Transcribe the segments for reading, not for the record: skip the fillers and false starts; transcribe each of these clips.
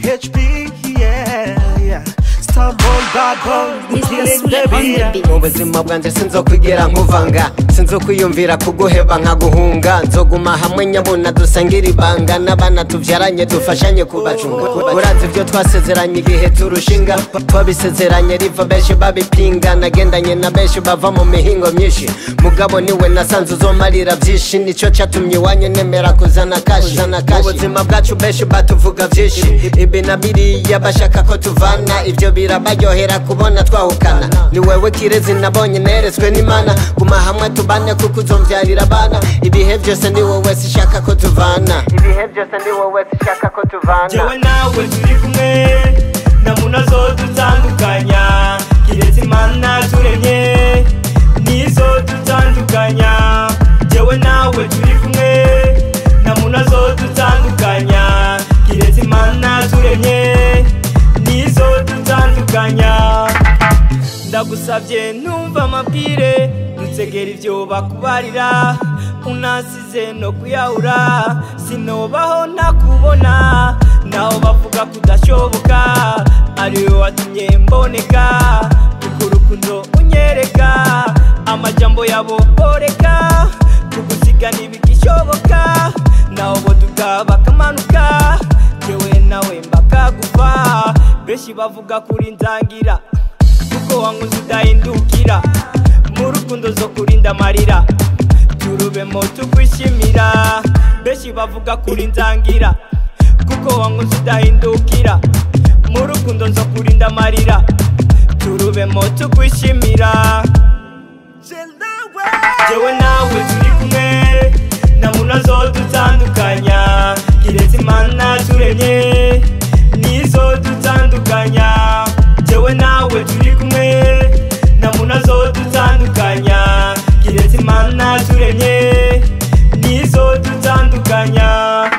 HB, yeah. Stumble bad boy, killing the beat. Ubuzima bwanje sinzokwigira nkuvanga, sinzokwiyumvira kuguheba nkaguhunga. Nzoguma hamwe nyabuna dusangira ibanga, n'abana tuvyaranye dufashanye kubacunga. Urazi ivyo twasezeranye igihe turushinga, twabisezeranye riva benshi babipinga. Nagendanye na benshi bava mu mihingo myinshi, mugabo niwe nasanze uzomarira vyinshi. Nico catumye iwanyu nemera kuzana kashi. Ubuzima bwacu benshi batuvuga vyinshi, ibi na biriya bashaka ko tuvana. Ivyo birabaryohera kubona twahukana. Ni wewe kirezi nabonye neretswe n'Imana, guma hamwe tubane kuko uzomvyarira abana. Ibihe vyose ni wowe sishaka ko tuvana, ibihe vyose ni wowe sishaka ko tuvana. Jewe nawe turi kumwe namuna zo dutandukanya, kirezi Imana turemye nizo dutandukanya. Jewe nawe turi kumwe namuna zo dutandukanya, kirezi Imana turemye nizo dutandukanya. Ndagusavye numva amabwire, ntutegera ivyo bakubarira. Unasize no kuyahura, sinobaho nakubona. Naho bavuga kudashoboka, ariwe watumye mboneka. Urukundo unyereka, amajambo yabo boreka. Kugusiga ntibikishoboka, naho boduka bakamanuka. Jewe nawe mbakagufa, benshi bavuga kuri nzangira, kuko wanguze udahindukira. Mu rukundo zo kurinda amarira, turubemo tukwishimira. Benshi bavuga kuri nzangira, kuko wanguze udahindukira. Mu rukundo zo kurinda amarira, turubemo tukwishimira. Jewe nawe turi kumwe namuna zo dutandukanya, kirezi Imana turemye nizo dutandukanya. Jewe nawe turi kumwe namuna zo dutandukanya, kirezi Imana turemye nizo dutandukanya.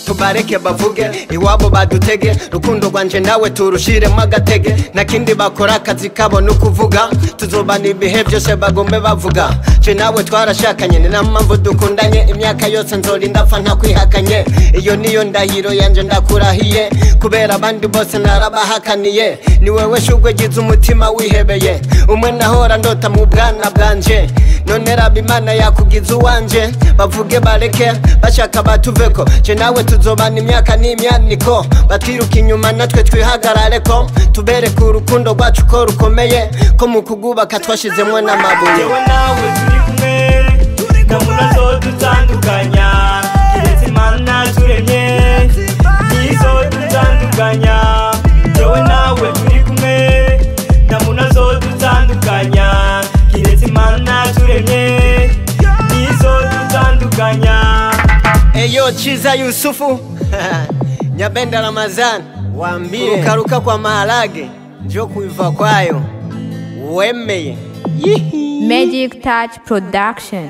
Tubareke bavuge iwabo badutege, rukundo rwanje nawe turushiremo agatege. Nakindi bakora akazi kabo nukuvuga, tuzobana ibihe byose bagombe bavuga. Je nawe twarashakanye, ni mpamvu dukundanye. Imyaka yose nzorinda apfa ntakwihakanye, iyo niyo ndahiro yanje ndakurahiye. Kubera abandi bose narabahakaniye, ni wewe shugwe gize umutima wihebeye. Umwe nahora ndota mu bwana bwanje, none raba Imana yakugize uwanje. Bavuge bareke bashaka batuveko, je nawe tuzobana imyaka n'imyaniko. Batwiruka inyuma natwe twihagarare ko tubereke urukundo rwacu ko rukomeye, ko mu kugubaka twashizemwe n'amabuye. Jewe nawe turi kumwe namuna zo dutandukanya, kirezi Imana turemye nizo dutandukanya. Jewe nawe turi kumwe namuna zo dutandukanya, kirezi Imana turemye nizo dutandukanya. Eyo Chiza Yusufu Nyabenda Ramazan, wambie kurukaruka kwa maharage njo kuiva kwayo wemeye. Magic Touch Production.